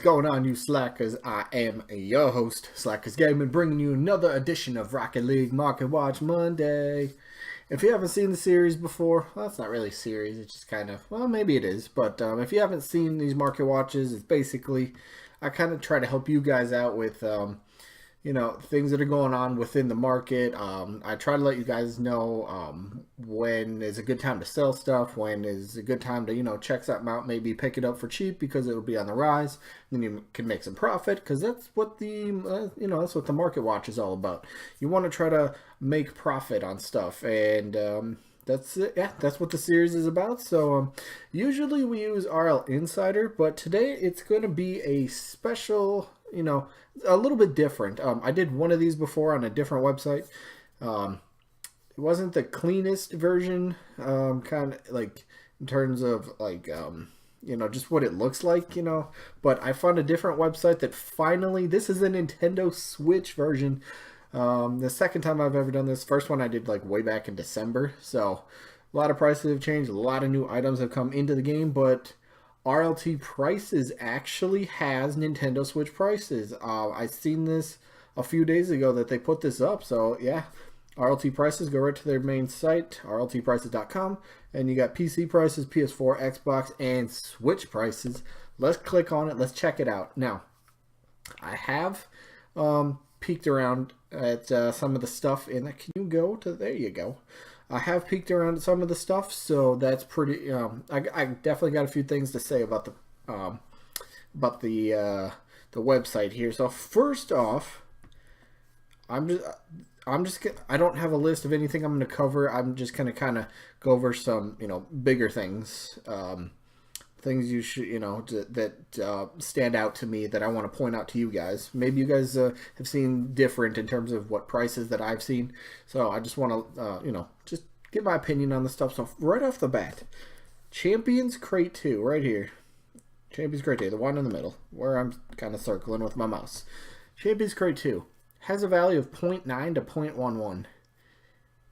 going on, you slackers? I am your host, Slackerz Gaming, bringing you another edition of Rocket League Market Watch Monday. If you haven't seen the series before, well, it's not really a series, it's just kind of, well, maybe it is, but if you haven't seen these market watches, it's basically, I kind of try to help you guys out with, things that are going on within the market. I try to let you guys know when is a good time to sell stuff, when is a good time to, check something out, maybe pick it up for cheap because it'll be on the rise. Then you can make some profit because that's what that's what the market watch is all about. You want to try to make profit on stuff, and that's it. Yeah, that's what the series is about. So usually we use RL Insider, but today it's going to be a special, a little bit different. I did one of these before on a different website. It wasn't the cleanest version, kind of like in terms of like, just what it looks like, but I found a different website that finally, this is a Nintendo Switch version. The second time I've ever done this. First one I did like way back in December. So a lot of prices have changed. A lot of new items have come into the game, but RLT Prices actually has Nintendo Switch prices. I seen this a few days ago that they put this up. So yeah, RLT Prices, go right to their main site, rltprices.com, and you got PC prices, PS4, Xbox, and Switch prices. Let's click on it. Let's check it out. Now, I have peeked around at some of the stuff in that. Can you go to, there you go. I have peeked around at some of the stuff, so that's pretty. I definitely got a few things to say about the website here. So first off, I don't have a list of anything I'm going to cover. I'm just going to kind of go over some bigger things, things you should that stand out to me that I want to point out to you guys. Maybe you guys have seen different in terms of what prices that I've seen. So I just want to just give my opinion on the stuff. So right off the bat, Champions Crate 2 right here. Champions Crate 2, the one in the middle where I'm kind of circling with my mouse. Champions Crate 2 has a value of 0.9 to 0.11.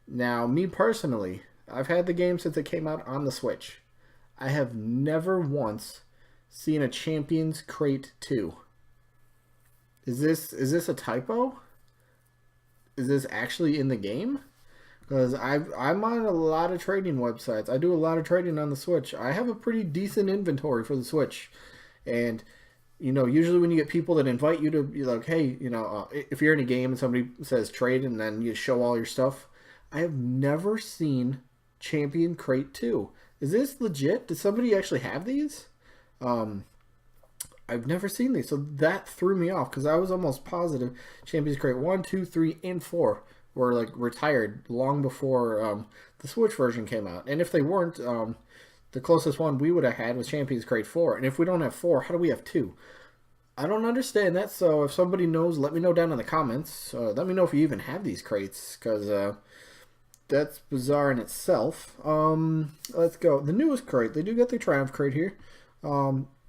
Now, me personally, I've had the game since it came out on the Switch. I have never once seen a Champions Crate 2. Is this a typo? Is this actually in the game? Because I'm on a lot of trading websites. I do a lot of trading on the Switch. I have a pretty decent inventory for the Switch. And, usually when you get people that invite you to be like, hey, if you're in a game and somebody says trade and then you show all your stuff, I have never seen Champion Crate 2. Is this legit? Does somebody actually have these? I've never seen these, so that threw me off because I was almost positive Champions Crate 1, 2, 3, and 4 were like retired long before the Switch version came out. And if they weren't, the closest one we would have had was Champions Crate 4. And if we don't have 4, how do we have 2? I don't understand that, so if somebody knows, let me know down in the comments. Let me know if you even have these crates, because that's bizarre in itself. Let's go. The newest crate. They do get the Triumph crate here.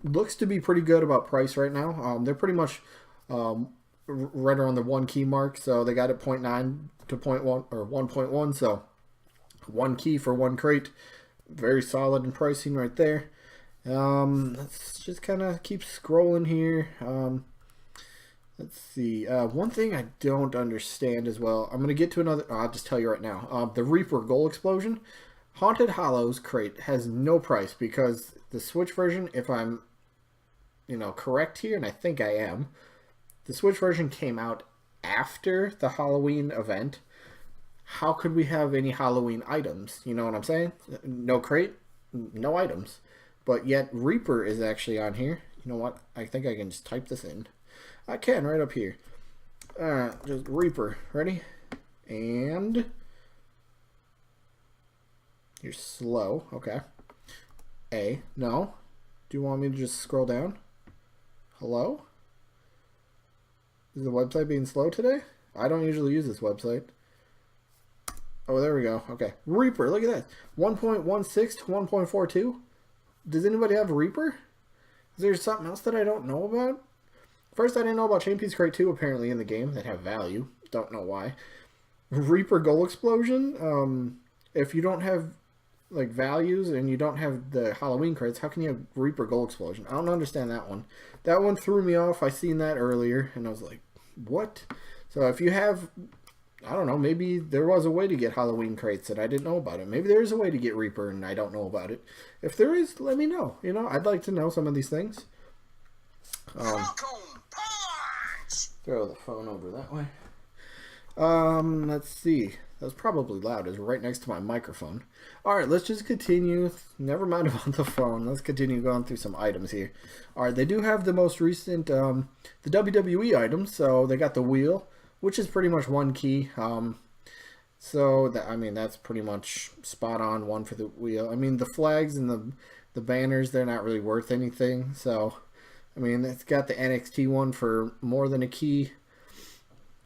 Looks to be pretty good about price right now. They're pretty much right around the 1 key mark. So they got it 0.9 to 0.1 or 1.1. So 1 key for 1 crate. Very solid in pricing right there. Let's just kind of keep scrolling here. Let's see. One thing I don't understand as well. I'm going to get to another. I'll just tell you right now. The Reaper Goal Explosion. Haunted Hollows crate has no price because the Switch version, if I'm, correct here, and I think I am, the Switch version came out after the Halloween event. How could we have any Halloween items? You know what I'm saying? No crate, no items. But yet Reaper is actually on here. You know what? I think I can just type this in. I can right up here. Just Reaper. Ready? And you're slow. Okay. A. No. Do you want me to just scroll down? Hello? Is the website being slow today? I don't usually use this website. Oh, there we go. Okay. Reaper. Look at that. 1.16 to 1.42. Does anybody have Reaper? Is there something else that I don't know about? First, I didn't know about Champions Crate 2 apparently in the game that have value. Don't know why. Reaper Goal Explosion. If you don't have like values and you don't have the Halloween crates, how can you have Reaper Gold Explosion? I don't understand that one. That one threw me off. I seen that earlier and I was like, what? So if you have, I don't know, maybe there was a way to get Halloween crates and I didn't know about it. Maybe there is a way to get Reaper and I don't know about it. If there is, let me know. You know, I'd like to know some of these things. Throw the phone over that way. Let's see. That's probably loud. It's right next to my microphone. Alright, let's just continue. Never mind about the phone. Let's continue going through some items here. Alright, they do have the most recent, the WWE items. So they got the wheel, which is pretty much one key. So that, I mean, that's pretty much spot on one for the wheel. I mean, the flags and the banners, they're not really worth anything. So, I mean, it's got the NXT one for more than a key.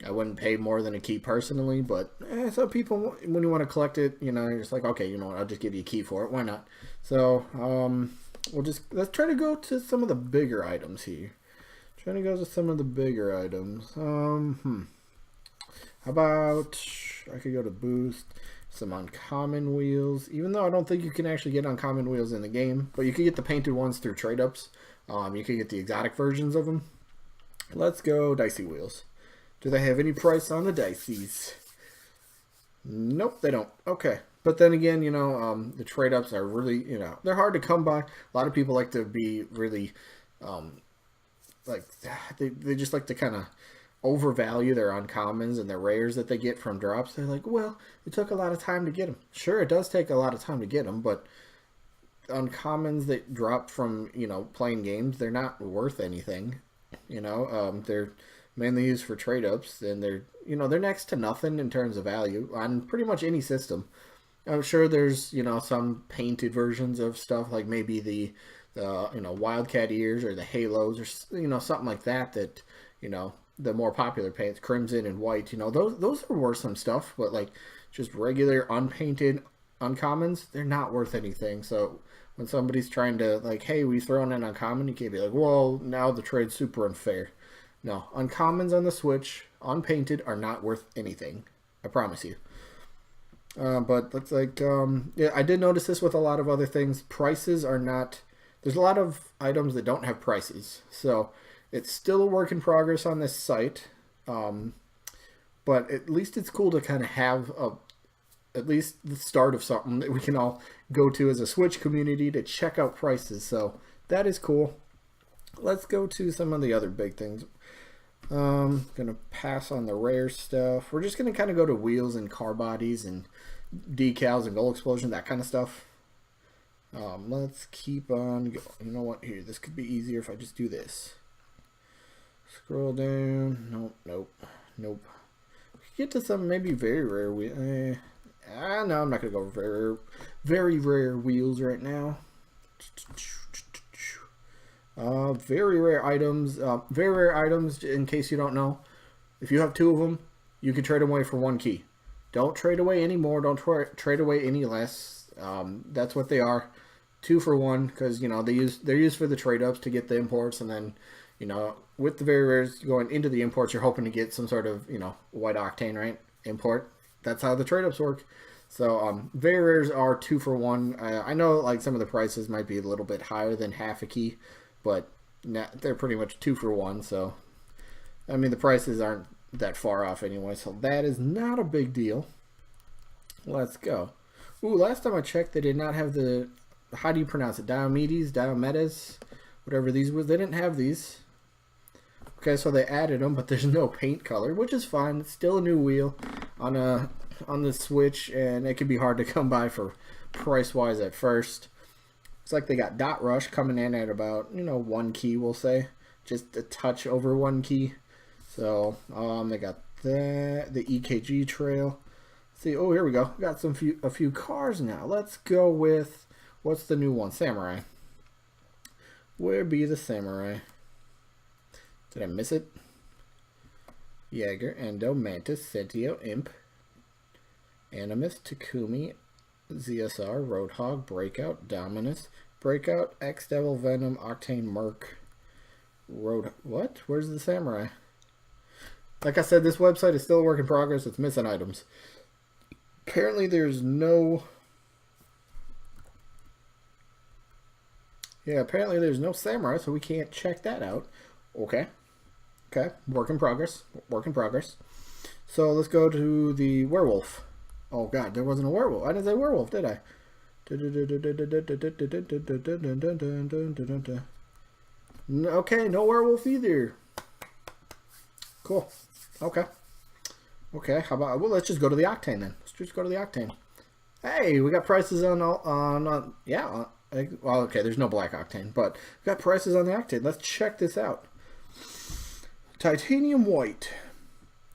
I wouldn't pay more than a key personally, but some people, when you want to collect it, you know, you're just like, okay, you know what, I'll just give you a key for it. Why not? So, let's try to go to some of the bigger items here. Trying to go to some of the bigger items. How about, I could go to boost, some uncommon wheels, even though I don't think you can actually get uncommon wheels in the game, but you can get the painted ones through trade-ups. You can get the exotic versions of them. Let's go dicey wheels. Do they have any price on the dices? Nope, they don't. Okay. But then again, you know, the trade-ups are really, you know, they're hard to come by. A lot of people like to be really, like, they just like to kind of overvalue their uncommons and their rares that they get from drops. They're like, well, it took a lot of time to get them. Sure, it does take a lot of time to get them, but uncommons that drop from, you know, playing games, they're not worth anything. You know, they're mainly used for trade-ups, and they're, you know, they're next to nothing in terms of value on pretty much any system. I'm sure there's, you know, some painted versions of stuff, like maybe the you know, Wildcat ears or the halos or, you know, something like that, that, you know, the more popular paints, crimson and white, you know, those are worth some stuff, but like just regular unpainted uncommons, they're not worth anything. So when somebody's trying to, like, hey, we throw in an uncommon, you can't be like, well, now the trade's super unfair. No, uncommons on the Switch, unpainted, are not worth anything. I promise you. But that's like, yeah, I did notice this with a lot of other things. Prices are not, there's a lot of items that don't have prices. So it's still a work in progress on this site. But at least it's cool to kind of have at least the start of something that we can all go to as a Switch community to check out prices. So that is cool. Let's go to some of the other big things. Gonna pass on the rare stuff. We're just gonna kind of go to wheels and car bodies and decals and gold explosion, that kind of stuff. Let's keep on going. You know what? Here, this could be easier if I just do this. Scroll down. Nope, nope, nope. Get to some maybe very rare wheel. No, I'm not gonna go very rare wheels right now. Very rare items. Very rare items, in case you don't know. If you have two of them, you can trade them away for one key. Don't trade away any more. Don't trade away any less. That's what they are. 2 for 1, because, you know, they're used for the trade-ups to get the imports, and then, you know, with the very rares going into the imports, you're hoping to get some sort of, you know, white octane, right? Import. That's how the trade-ups work. So, very rares are 2 for 1. I know, like, some of the prices might be a little bit higher than half a key, but they're pretty much 2 for 1, so I mean the prices aren't that far off anyway, so that is not a big deal. Let's go. Ooh, last time I checked, they did not have the, how do you pronounce it, Diomedes, whatever these was. They didn't have these. Okay, so they added them, but there's no paint color, which is fine. It's still a new wheel on the Switch, and it can be hard to come by for price wise at first. It's like they got Dot Rush coming in at about, you know, 1 key, we'll say. Just a touch over 1 key. So, they got the EKG trail. Let's see, oh, here we go. Got a few cars now. Let's go with, what's the new one? Samurai. Where be the Samurai? Did I miss it? Jaeger, Endo, Mantis, Sentio, Imp, Animus, Takumi, ZSR, Roadhog, Breakout, Dominus, Breakout, X-Devil, Venom, Octane, Merc, what? Where's the Samurai? Like I said, this website is still a work in progress. It's missing items. Apparently there's no Yeah, apparently there's no samurai, so we can't check that out. Okay. Okay. Work in progress. Work in progress. So let's go to the werewolf. Oh god, there wasn't a werewolf. I didn't say werewolf, did I? Okay, no werewolf either. Cool. Okay. Okay, how about, well, let's just go to the Octane then. Let's just go to the Octane. Hey, we got prices on yeah, well, okay, there's no black Octane, but we got prices on the Octane. Let's check this out. Titanium white,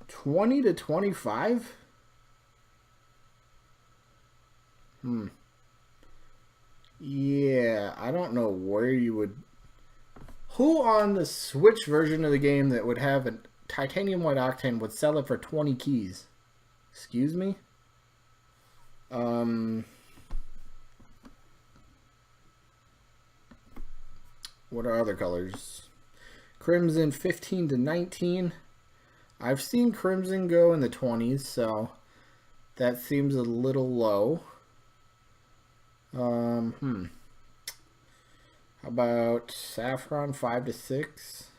20 to 25? Yeah, I don't know where you would... Who on the Switch version of the game that would have a Titanium White Octane would sell it for 20 keys? Excuse me? What are other colors? Crimson 15 to 19. I've seen Crimson go in the 20s, so that seems a little low. How about Saffron 5 to 6?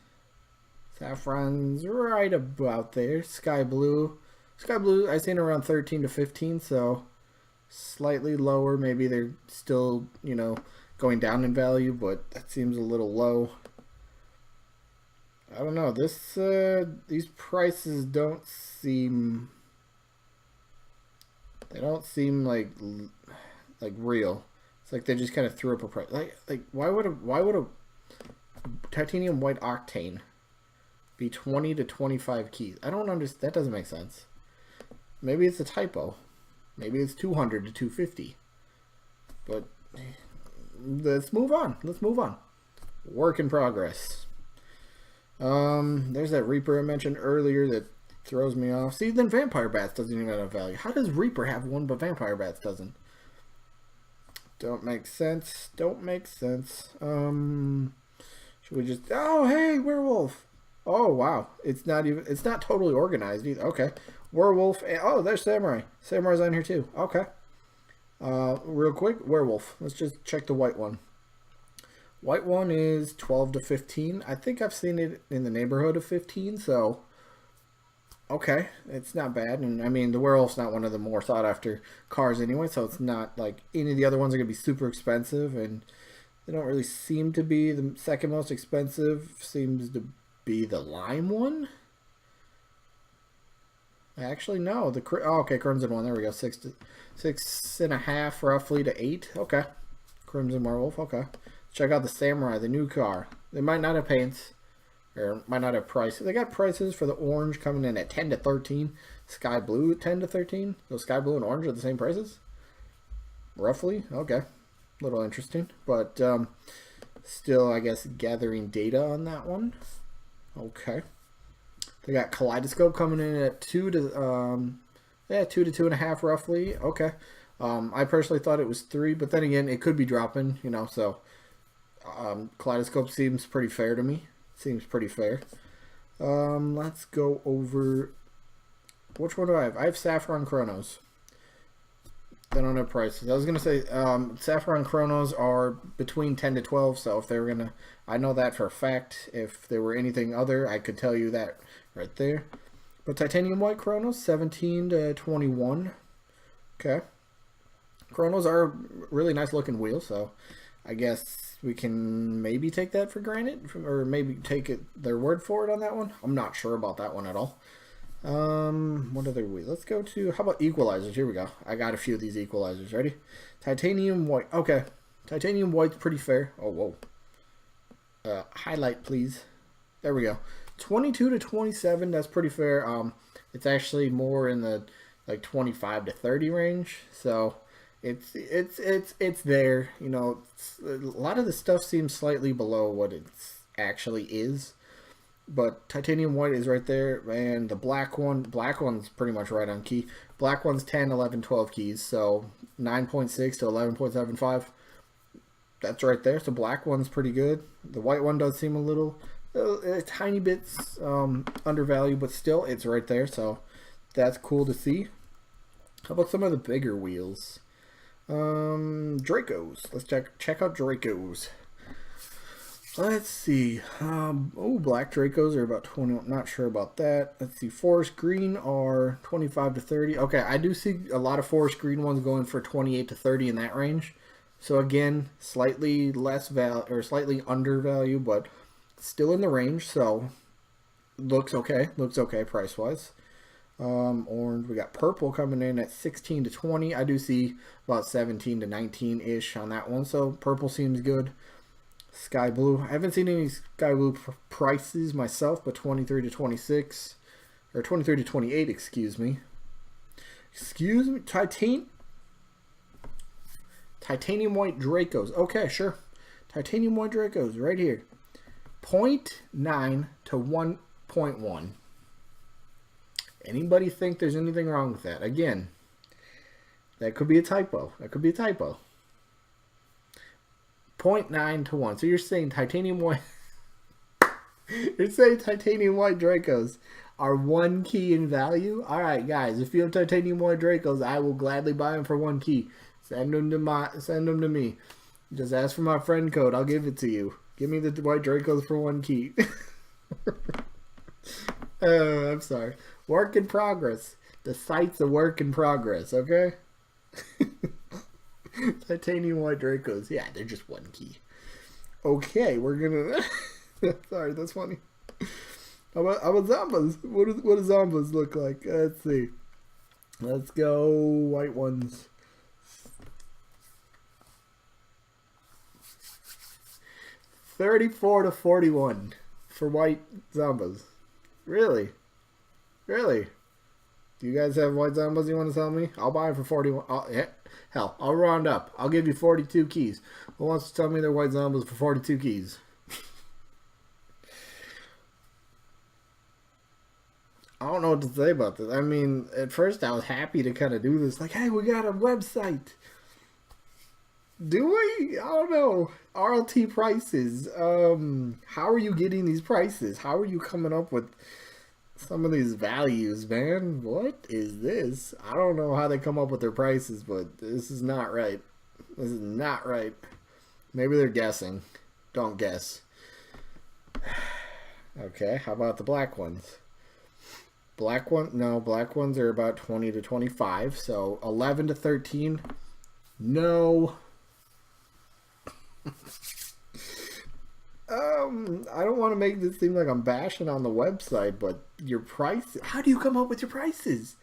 Saffron's right about there. Sky Blue. Sky Blue, I've seen around 13 to 15, so slightly lower. Maybe they're still, you know, going down in value, but that seems a little low. I don't know. These prices don't seem... They don't seem like real. It's like they just kind of threw up a price. Like why would a Titanium White Octane be 20 to 25 keys? I don't understand. That doesn't make sense. Maybe it's a typo. Maybe it's 200 to 250. But let's move on. Let's move on. Work in progress. There's that Reaper I mentioned earlier that throws me off. See, then Vampire Bats doesn't even have value. How does Reaper have one but Vampire Bats doesn't? Don't make sense. Don't make sense. Should we just... Oh, hey, werewolf. Oh, wow. It's not totally organized either. Okay. Werewolf. Oh, there's Samurai. Samurai's on here too. Okay. Real quick, werewolf. Let's just check the white one. White one is 12 to 15. I think I've seen it in the neighborhood of 15, so... Okay, it's not bad. And I mean, the werewolf's not one of the more sought after cars anyway, so it's not like any of the other ones are going to be super expensive, and they don't really seem to be. The second most expensive seems to be the lime one. Actually, no. Okay, crimson one. There we go. 6.5 roughly to 8. Okay, crimson werewolf. Okay, check out the samurai, the new car. They might not have paints. Or might not have prices. They got prices for the orange coming in at 10 to 13. Sky blue at 10 to 13. So sky blue and orange are the same prices? Roughly? Okay. A little interesting. But still, I guess, gathering data on that one. Okay. They got Kaleidoscope coming in at 2 to 2.5 roughly. Okay. I personally thought it was 3, but then again, it could be dropping, you know, so Kaleidoscope seems pretty fair to me. Seems pretty fair. Let's go over... Which one do I have? I have Saffron Chronos. They don't have prices. I was going to say Saffron Chronos are between 10 to 12, so if they were going to... I know that for a fact. If there were anything other, I could tell you that right there. But Titanium White Chronos, 17 to 21. Okay. Chronos are really nice looking wheels, so I guess we can maybe take that for granted, or maybe take their word for it on that one. I'm not sure about that one at all. What other wheel? Let's go to, how about equalizers? Here we go. I got a few of these equalizers. Ready? Titanium white. Okay. Titanium white's pretty fair. Oh, whoa. Highlight, please. There we go. 22 to 27. That's pretty fair. It's actually more in the like 25 to 30 range. So it's there. You know, a lot of the stuff seems slightly below what it actually is. But titanium white is right there, and the black one's pretty much right on key. Black one's 10, 11, 12 keys, so 9.6 to 11.75. That's right there. So black one's pretty good. The white one does seem a little, tiny bits undervalued, but still, it's right there. So that's cool to see. How about some of the bigger wheels? Dracos. Let's check out Dracos. Let's see. Oh, black Dracos are about 20. Not sure about that. Let's see. Forest green are 25 to 30. Okay, I do see a lot of forest green ones going for 28 to 30 in that range. So again, slightly less value or slightly undervalue, but still in the range. So looks okay. Looks okay price wise. Orange. We got purple coming in at 16 to 20. I do see about 17 to 19 ish on that one. So purple seems good. Sky blue. I haven't seen any sky blue prices myself, but 23 to 26 or 23 to 28. Excuse me. Excuse me. Titanium white Dracos. Okay, sure. Titanium white Dracos right here. 0.9 to 1.1. Anybody think there's anything wrong with that? Again, that could be a typo. That could be a typo. 0.9 to 1. So you're saying titanium white... you're saying titanium white Dracos are 1 key in value? Alright, guys. If you have titanium white Dracos, I will gladly buy them for 1 key. Send them to me. Just ask for my friend code. I'll give it to you. Give me the white Dracos for 1 key. I'm sorry. Work in progress. The site's a work in progress, okay? Titanium white Dracos. Yeah, they're just 1 key. Okay, we're gonna... Sorry, that's funny. How about Zombas? What do Zombas look like? Let's see. Let's go white ones. $34 to $41 for white Zombas. Really? Really? Do you guys have white Zombas you want to sell me? I'll buy them for 41. Yeah. Hell, I'll round up. I'll give you 42 keys. Who wants to tell me they're white Zombas for 42 keys? I don't know what to say about this. I mean, at first I was happy to kind of do this. Like, hey, we got a website. Do we? I don't know. RLT prices. How are you getting these prices? How are you coming up with some of these values, man? What is this? I don't know how they come up with their prices, but this is not right. This is not right. Maybe they're guessing. Don't guess. Okay, how about the black ones? Black ones are about 20 to 25. So 11 to 13. No. I don't want to make this seem like I'm bashing on the website, but your price, how do you come up with your prices?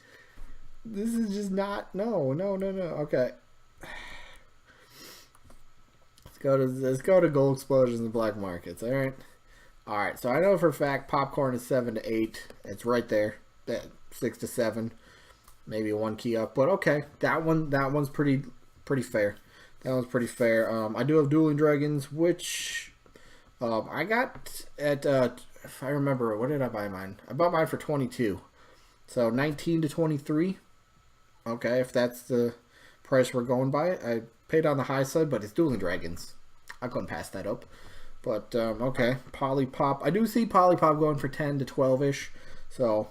This is just not, no. Okay. Let's go to gold explosions and black markets, alright? Alright, so I know for a fact popcorn is 7 to 8. It's right there. 6 to 7. Maybe 1 key up, but okay. That one's pretty fair. That one's pretty fair. I do have Dueling Dragons, which I got at, if I remember, what did I buy mine? I bought mine for 22. So 19 to 23. Okay, if that's the price we're going by. I paid on the high side, but it's Dueling Dragons. I couldn't pass that up. But, okay. Polypop. I do see Polypop going for 10 to 12-ish. So,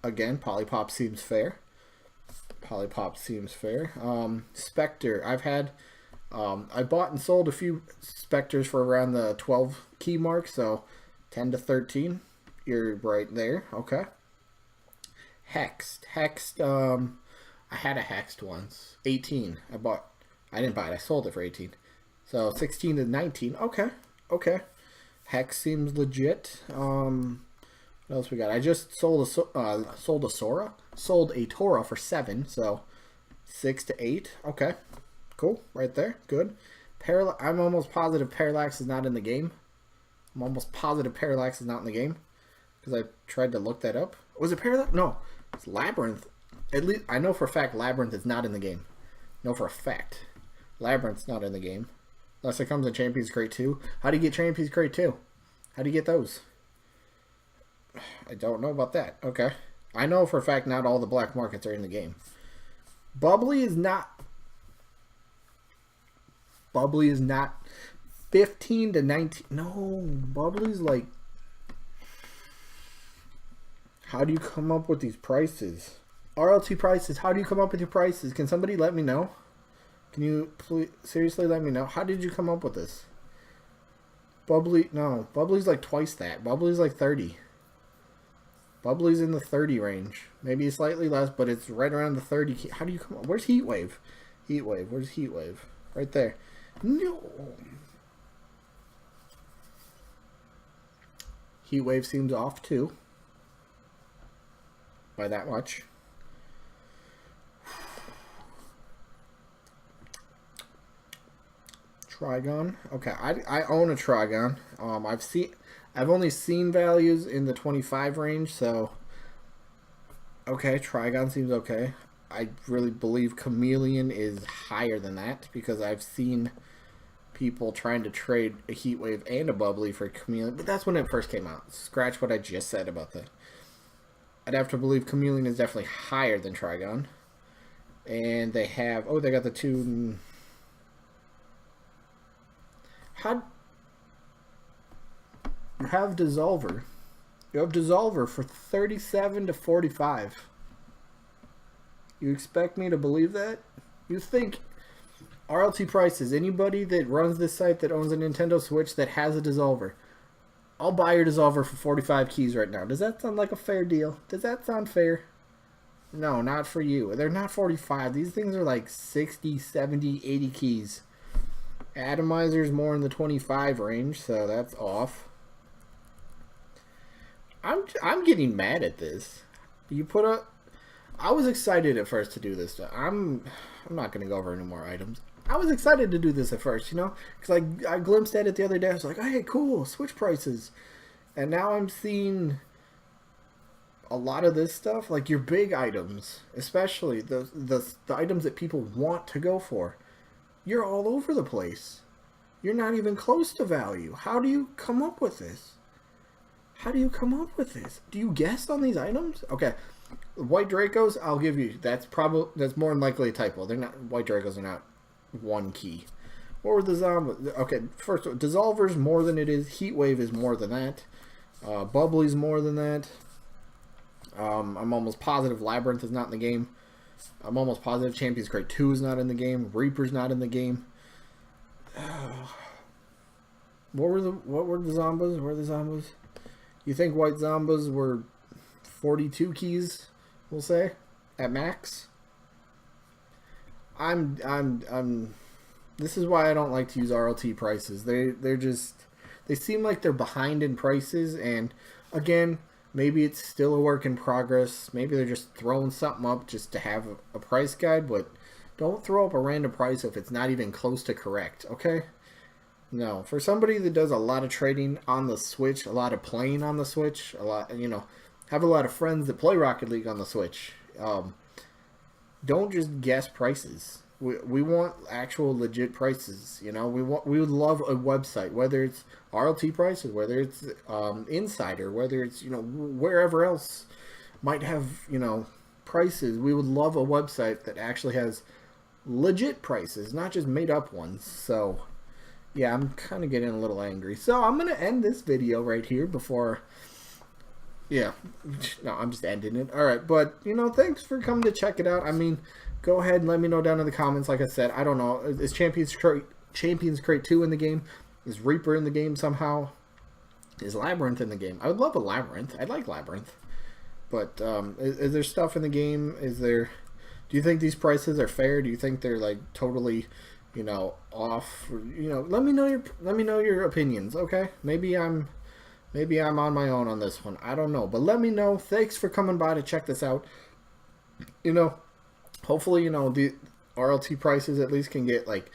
again, Polypop seems fair. Polypop seems fair. Spectre. I've had... I bought and sold a few Spectres for around the 12 key mark, so 10 to 13. You're right there. Okay. Hexed. I had a Hexed once. 18. I didn't buy it. I sold it for 18. So 16 to 19. Okay. Hex seems legit. What else we got? I just sold a Sora. Sold a Tora for 7, so 6 to 8. Okay. Cool, right there, good. I'm almost positive Parallax is not in the game. I'm almost positive Parallax is not in the game because I tried to look that up. Was it Parallax? No, it's Labyrinth. At least I know for a fact Labyrinth is not in the game. No, for a fact, Labyrinth's not in the game unless it comes in Champions Crate 2. How do you get Champions Crate 2? How do you get those? I don't know about that. Okay, I know for a fact not all the black markets are in the game. Bubbly is not 15 to 19. No, Bubbly's like... How do you come up with these prices? RLT prices, how do you come up with your prices? Can somebody let me know? Can you please seriously let me know? How did you come up with this? Bubbly, no. Bubbly's like twice that. Bubbly's like 30. Bubbly's in the 30 range. Maybe slightly less, but it's right around the 30. How do you come on? Where's Heatwave? Heatwave. Where's Heatwave? Right there. No. Heatwave seems off too. By that much. Trigon. Okay, I own a Trigon. I've only seen values in the 25 range, so okay, Trigon seems okay. I really believe Chameleon is higher than that because I've seen people trying to trade a Heatwave and a Bubbly for Chameleon, but that's when it first came out. Scratch what I just said about that. I'd have to believe Chameleon is definitely higher than Trigon. And they have, oh, they got the two. How you have Dissolver? You have Dissolver for 37 to 45. You expect me to believe that? You think RLT prices, anybody that runs this site that owns a Nintendo Switch that has a Dissolver, I'll buy your Dissolver for 45 keys right now. Does that sound like a fair deal? Does that sound fair? No, not for you. They're not 45. These things are like 60, 70, 80 keys. Atomizer's more in the 25 range, so that's off. I'm getting mad at this. You put a... I was excited at first to do this. I'm not going to go over any more items. I was excited to do this at first, you know? Because I glimpsed at it the other day. I was like, hey, cool, Switch prices. And now I'm seeing a lot of this stuff. Like your big items, especially the items that people want to go for. You're all over the place. You're not even close to value. How do you come up with this? How do you come up with this? Do you guess on these items? Okay, white Dracos, I'll give you. That's more than likely a typo. They're not, white Dracos are not one key. What were the zombies? Okay, first, Dissolver's more than it is. Heatwave is more than that. Bubbly's more than that. I'm almost positive Labyrinth is not in the game. I'm almost positive Champions Crate 2 is not in the game. Reaper's not in the game. What were the Zombas? Where are the Zombas? You think white Zombas were 42 keys, we'll say, at max? This is why I don't like to use RLT prices. They seem like they're behind in prices, and again, maybe it's still a work in progress. Maybe they're just throwing something up just to have a price guide, but don't throw up a random price if it's not even close to correct, okay? No, for somebody that does a lot of trading on the Switch, a lot of playing on the Switch, a lot, you know, have a lot of friends that play Rocket League on the Switch, don't just guess prices. We want actual legit prices, you know. We would love a website, whether it's RLT prices, whether it's Insider, whether it's, you know, wherever else might have, you know, prices. We would love a website that actually has legit prices, not just made up ones. So yeah, I'm kind of getting a little angry. So I'm gonna end this video right here before. Yeah, no, I'm just ending it. All right, but you know, thanks for coming to check it out. I mean, go ahead and let me know down in the comments. Like I said, I don't know. Is Champions Crate 2 in the game? Is Reaper in the game somehow? Is Labyrinth in the game? I would love a Labyrinth. I'd like Labyrinth. But is there stuff in the game? Is there? Do you think these prices are fair? Do you think they're like totally, you know, off? You know, let me know your opinions. Okay, maybe I'm on my own on this one. I don't know, but let me know. Thanks for coming by to check this out. You know, hopefully, you know, the RLT prices at least can get like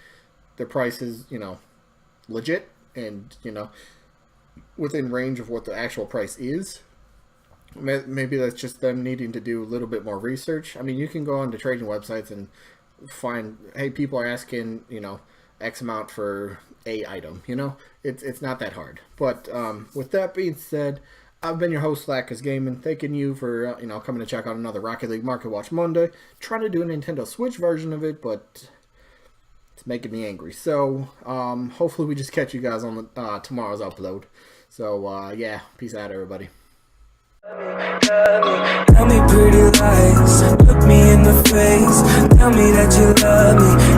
their prices, you know, legit and, you know, within range of what the actual price is. Maybe that's just them needing to do a little bit more research. I mean, you can go onto trading websites and find, hey, people are asking, you know, X amount for a item, you know, it's not that hard. But with that being said, I've been your host, Slackerz Gaming, thanking you for, you know, coming to check out another Rocket League Market Watch Monday. Trying to do a Nintendo Switch version of it, but it's making me angry. So, hopefully we just catch you guys on the, tomorrow's upload. So, yeah, peace out, everybody. Tell me pretty lies, look me in the face. Tell me that you love me.